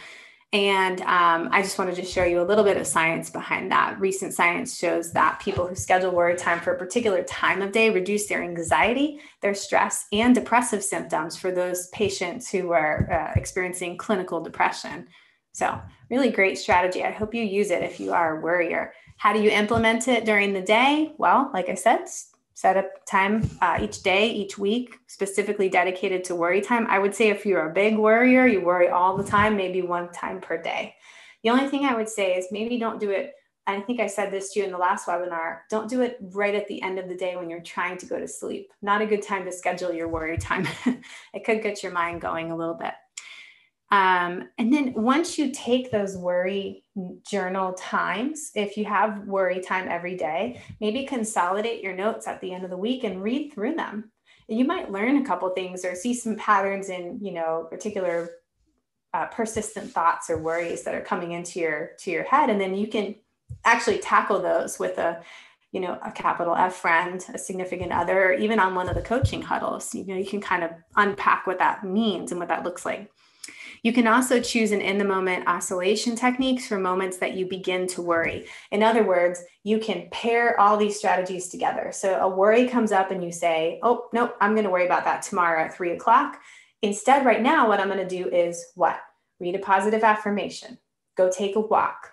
And I just wanted to show you a little bit of science behind that. Recent science shows that people who schedule worry time for a particular time of day reduce their anxiety, their stress, and depressive symptoms for those patients who are experiencing clinical depression. So really great strategy. I hope you use it if you are a worrier. How do you implement it during the day? Well, like I said, set up time each day, each week, specifically dedicated to worry time. I would say if you're a big worrier, you worry all the time, maybe one time per day. The only thing I would say is maybe don't do it. I think I said this to you in the last webinar. Don't do it right at the end of the day when you're trying to go to sleep. Not a good time to schedule your worry time. It could get your mind going a little bit. And then once you take those worry journal times, if you have worry time every day, maybe consolidate your notes at the end of the week and read through them. you might learn a couple things or see some patterns in, you know, particular persistent thoughts or worries that are coming into your head. And then you can actually tackle those with a, you know, a capital F friend, a significant other, or even on one of the coaching huddles. You know, you can kind of unpack what that means and what that looks like. You can also choose an in-the-moment oscillation techniques for moments that you begin to worry. In other words, you can pair all these strategies together. So a worry comes up and you say, oh, no, I'm going to worry about that tomorrow at 3 o'clock. Instead, right now, what I'm going to do is what? Read a positive affirmation. Go take a walk.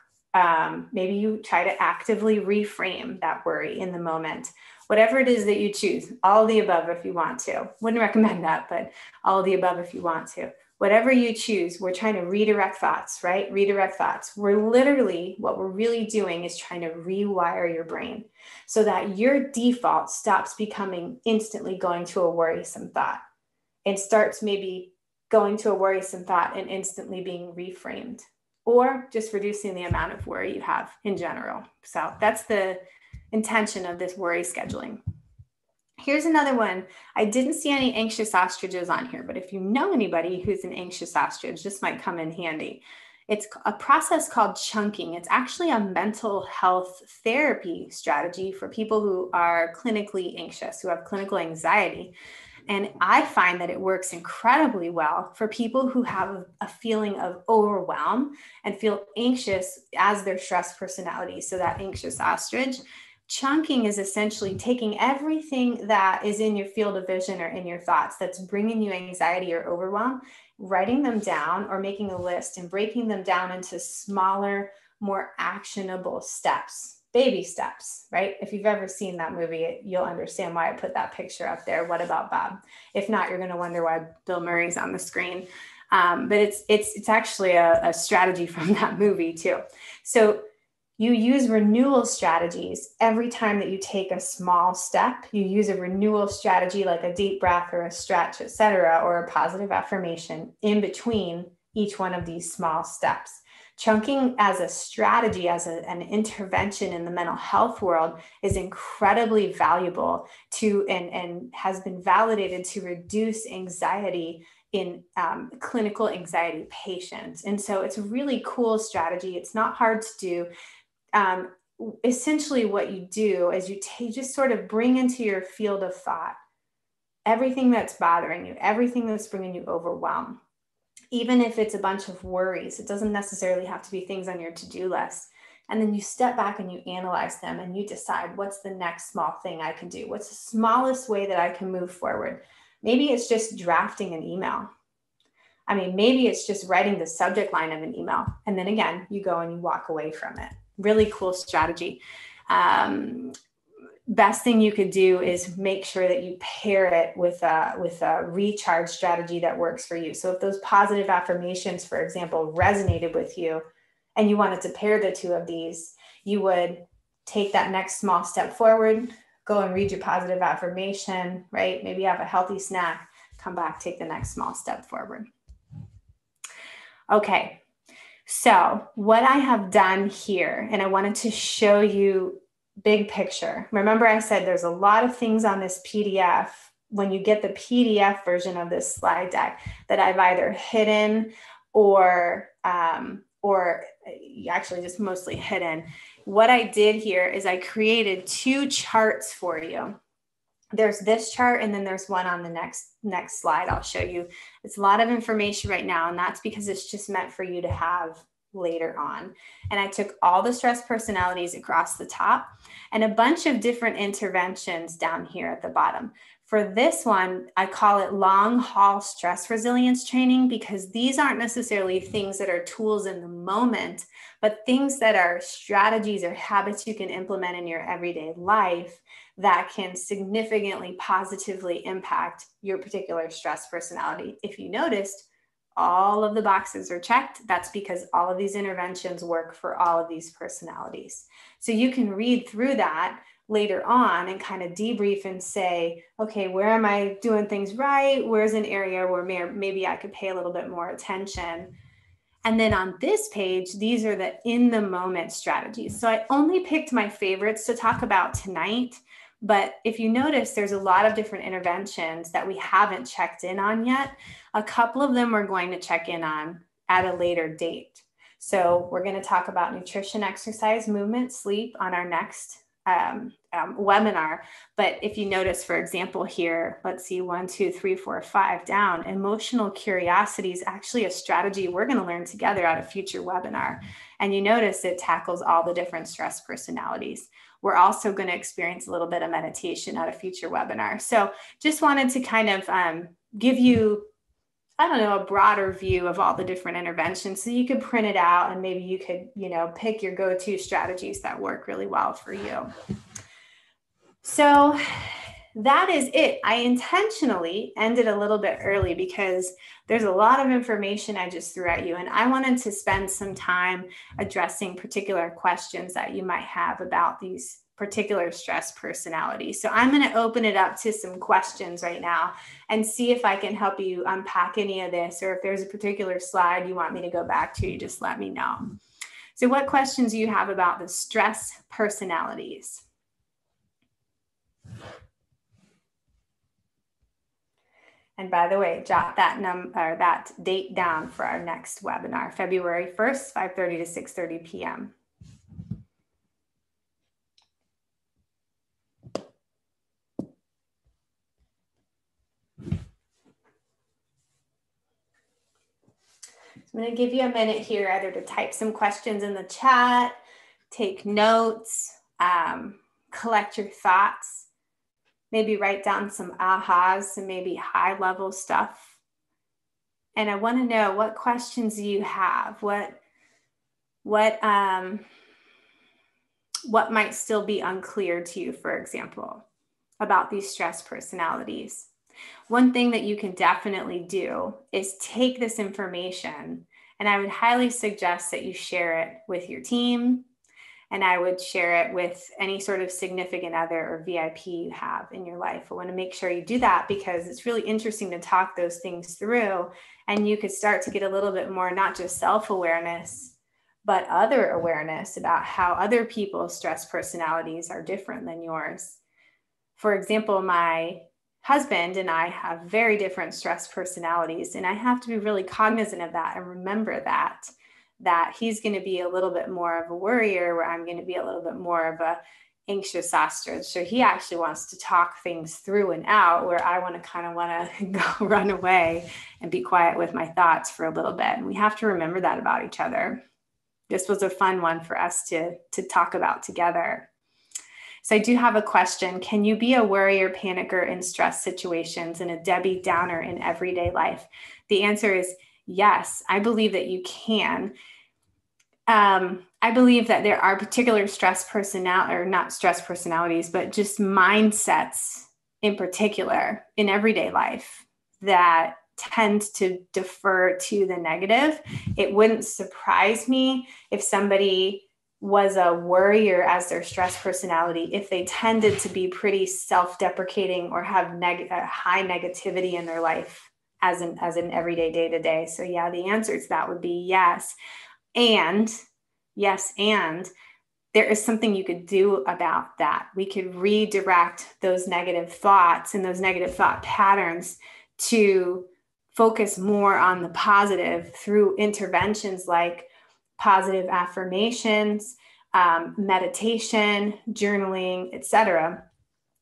Maybe you try to actively reframe that worry in the moment. Whatever it is that you choose, all of the above if you want to. Wouldn't recommend that, but all of the above if you want to. Whatever you choose, we're trying to redirect thoughts, right? Redirect thoughts. What we're really doing is trying to rewire your brain so that your default stops becoming instantly going to a worrisome thought and starts maybe going to a worrisome thought and instantly being reframed, or just reducing the amount of worry you have in general. So that's the intention of this worry scheduling. Here's another one. I didn't see any anxious ostriches on here, but if you know anybody who's an anxious ostrich, this might come in handy. It's a process called chunking. It's actually a mental health therapy strategy for people who are clinically anxious, who have clinical anxiety. And I find that it works incredibly well for people who have a feeling of overwhelm and feel anxious as their stress personality. So that anxious ostrich. Chunking is essentially taking everything that is in your field of vision or in your thoughts that's bringing you anxiety or overwhelm, writing them down or making a list and breaking them down into smaller, more actionable steps, baby steps, right? If you've ever seen that movie, you'll understand why I put that picture up there. What about Bob? If not, you're going to wonder why Bill Murray's on the screen. But it's actually a strategy from that movie too. So you use renewal strategies every time that you take a small step. You use a renewal strategy like a deep breath or a stretch, etc., or a positive affirmation in between each one of these small steps. Chunking as a strategy, as an intervention in the mental health world is incredibly valuable to and has been validated to reduce anxiety in clinical anxiety patients. And so it's a really cool strategy. It's not hard to do. Essentially what you do is you just sort of bring into your field of thought everything that's bothering you, everything that's bringing you overwhelm. Even if it's a bunch of worries, it doesn't necessarily have to be things on your to-do list. And then you step back and you analyze them and you decide what's the next small thing I can do? What's the smallest way that I can move forward? Maybe it's just drafting an email. I mean, maybe it's just writing the subject line of an email. And then again, you go and you walk away from it. Really cool strategy. Best thing you could do is make sure that you pair it with a recharge strategy that works for you. So if those positive affirmations, for example, resonated with you and you wanted to pair the two of these, you would take that next small step forward, go and read your positive affirmation, right? Maybe have a healthy snack, come back, take the next small step forward. Okay. So what I have done here, and I wanted to show you big picture. Remember I said there's a lot of things on this PDF when you get the PDF version of this slide deck that I've either hidden or actually just mostly hidden. What I did here is I created two charts for you. There's this chart and then there's one on the next slide I'll show you. It's a lot of information right now, and that's because it's just meant for you to have later on. And I took all the stress personalities across the top and a bunch of different interventions down here at the bottom. For this one, I call it long haul stress resilience training because these aren't necessarily things that are tools in the moment, but things that are strategies or habits you can implement in your everyday life that can significantly positively impact your particular stress personality. If you noticed, all of the boxes are checked. That's because all of these interventions work for all of these personalities. So you can read through that later on and kind of debrief and say, okay, where am I doing things right? Where's an area where maybe I could pay a little bit more attention? And then on this page, these are the in the moment strategies. So I only picked my favorites to talk about tonight, But if you notice, there's a lot of different interventions that we haven't checked in on yet. A couple of them we're going to check in on at a later date. So we're going to talk about nutrition, exercise, movement, sleep on our next webinar. But if you notice, for example, here, let's see, 1, 2, 3, 4, 5 down, emotional curiosity is actually a strategy we're going to learn together at a future webinar. And you notice it tackles all the different stress personalities. We're also going to experience a little bit of meditation at a future webinar. So just wanted to kind of give you, I don't know, a broader view of all the different interventions so you could print it out and maybe you could, you know, pick your go-to strategies that work really well for you. So that is it. I intentionally ended a little bit early because there's a lot of information I just threw at you, and I wanted to spend some time addressing particular questions that you might have about these particular stress personalities. So I'm going to open it up to some questions right now and see if I can help you unpack any of this, or if there's a particular slide you want me to go back to, you just let me know. So what questions do you have about the stress personalities? And by the way, jot that date down for our next webinar, February 1st, 5:30 to 6:30 p.m. I'm going to give you a minute here either to type some questions in the chat, take notes, collect your thoughts. Maybe write down some ahas, some maybe high level stuff. And I want to know, what questions you have, what might still be unclear to you, for example, about these stress personalities. One thing that you can definitely do is take this information, and I would highly suggest that you share it with your team. And I would share it with any sort of significant other or VIP you have in your life. I want to make sure you do that because it's really interesting to talk those things through, and you could start to get a little bit more, not just self-awareness, but other awareness about how other people's stress personalities are different than yours. For example, my husband and I have very different stress personalities, and I have to be really cognizant of that and remember that he's going to be a little bit more of a worrier, where I'm going to be a little bit more of a anxious ostrich. So he actually wants to talk things through and out, where I want to go run away and be quiet with my thoughts for a little bit. And we have to remember that about each other. This was a fun one for us to talk about together. So I do have a question. Can you be a worrier panicker in stress situations and a Debbie Downer in everyday life? The answer is yes, I believe that you can. I believe that there are particular not stress personalities, but just mindsets in particular in everyday life that tend to defer to the negative. It wouldn't surprise me if somebody was a worrier as their stress personality, if they tended to be pretty self-deprecating or have high negativity in their life as an everyday day-to-day. So yeah, the answer to that would be yes. And there is something you could do about that. We could redirect those negative thoughts and those negative thought patterns to focus more on the positive through interventions like positive affirmations, meditation, journaling, etc.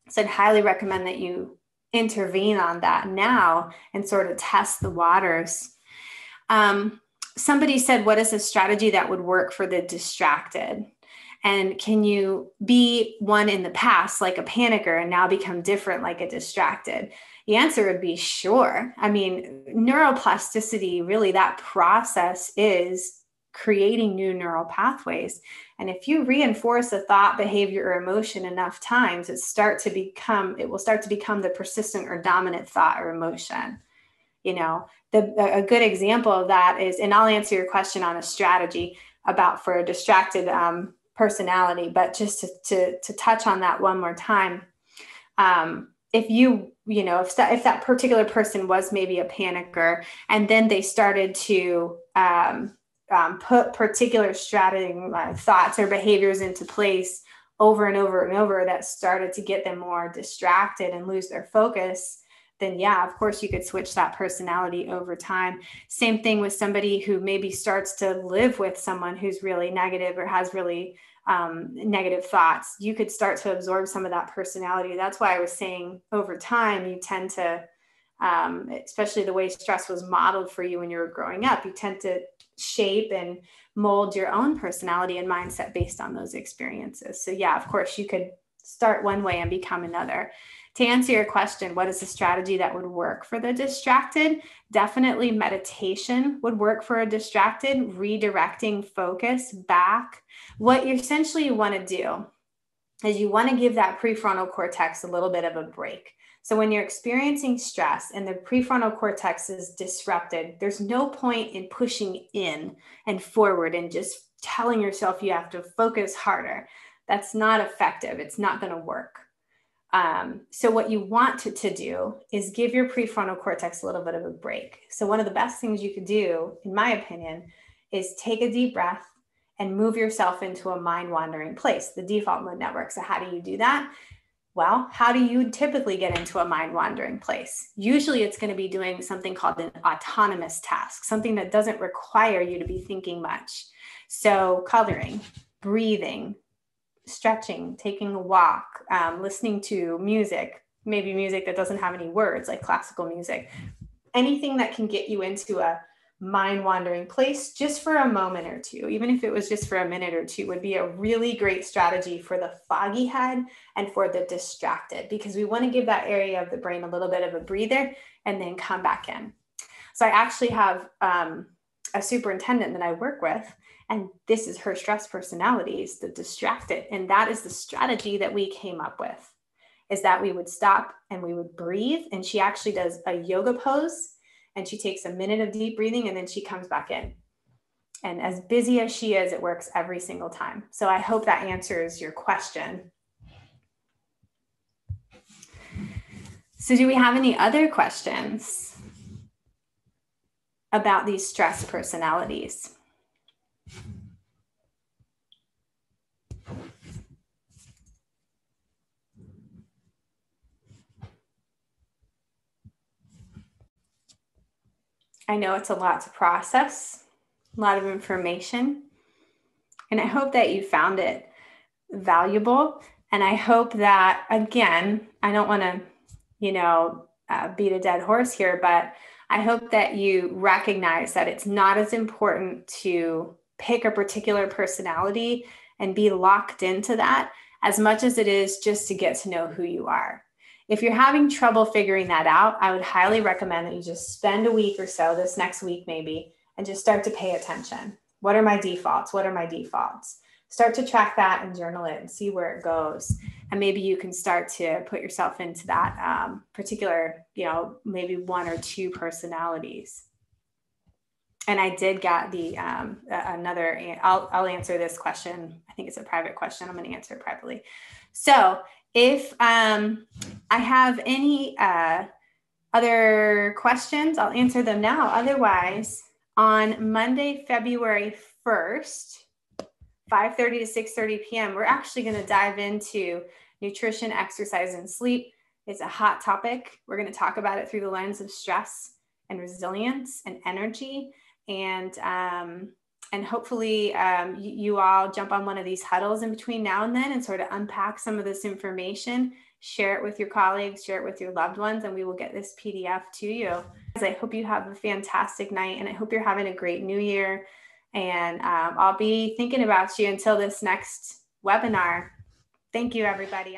So I'd highly recommend that you intervene on that now and sort of test the waters. Somebody said, what is a strategy that would work for the distracted? And can you be one in the past, like a panicker, and now become different, like a distracted? The answer would be sure. I mean, neuroplasticity, really that process is creating new neural pathways. And if you reinforce a thought, behavior, or emotion enough times, it will start to become the persistent or dominant thought or emotion. You know, a good example of that is, and I'll answer your question on a strategy for a distracted personality, but just to touch on that one more time, if that particular person was maybe a panicker, and then they started to put particular strategy thoughts or behaviors into place over and over and over that started to get them more distracted and lose their focus, then yeah, of course you could switch that personality over time. Same thing with somebody who maybe starts to live with someone who's really negative or has really negative thoughts. You could start to absorb some of that personality. That's why I was saying over time, you tend to, especially the way stress was modeled for you when you were growing up, you tend to shape and mold your own personality and mindset based on those experiences. So yeah, of course you could start one way and become another. To answer your question, what is the strategy that would work for the distracted? Definitely meditation would work for a distracted, redirecting focus back. What you essentially want to do is you want to give that prefrontal cortex a little bit of a break. So when you're experiencing stress and the prefrontal cortex is disrupted, there's no point in pushing in and forward and just telling yourself you have to focus harder. That's not effective. It's not going to work. So what you want to do is give your prefrontal cortex a little bit of a break. So one of the best things you could do, in my opinion, is take a deep breath and move yourself into a mind-wandering place, the default mode network. So how do you do that? Well, how do you typically get into a mind-wandering place? Usually it's going to be doing something called an autonomous task, something that doesn't require you to be thinking much. So coloring, breathing, stretching, taking a walk, listening to music, maybe music that doesn't have any words like classical music, anything that can get you into a mind-wandering place just for a moment or two, even if it was just for a minute or two, would be a really great strategy for the foggy head and for the distracted, because we want to give that area of the brain a little bit of a breather and then come back in. So I actually have a superintendent that I work with, and this is her stress personality, is the distracted. And that is the strategy that we came up with, is that we would stop and we would breathe. And she actually does a yoga pose, and she takes a minute of deep breathing and then she comes back in. And as busy as she is, it works every single time. So I hope that answers your question. So do we have any other questions about these stress personalities? I know it's a lot to process, a lot of information, and I hope that you found it valuable. And I hope that, again, I don't want to, beat a dead horse here, but I hope that you recognize that it's not as important to pick a particular personality and be locked into that as much as it is just to get to know who you are. If you're having trouble figuring that out, I would highly recommend that you just spend a week or so, this next week maybe, and just start to pay attention. What are my defaults? What are my defaults? Start to track that and journal it and see where it goes. And maybe you can start to put yourself into that particular, maybe one or two personalities. And I did get the another, I'll answer this question. I think it's a private question. I'm going to answer it privately. So if I have any other questions, I'll answer them now. Otherwise, on Monday, February 1st, 5:30 to 6:30 p.m., we're actually going to dive into nutrition, exercise, and sleep. It's a hot topic. We're going to talk about it through the lens of stress and resilience and energy. And hopefully you all jump on one of these huddles in between now and then and sort of unpack some of this information, share it with your colleagues, share it with your loved ones, and we will get this PDF to you. I hope you have a fantastic night, and I hope you're having a great new year. And I'll be thinking about you until this next webinar. Thank you, everybody.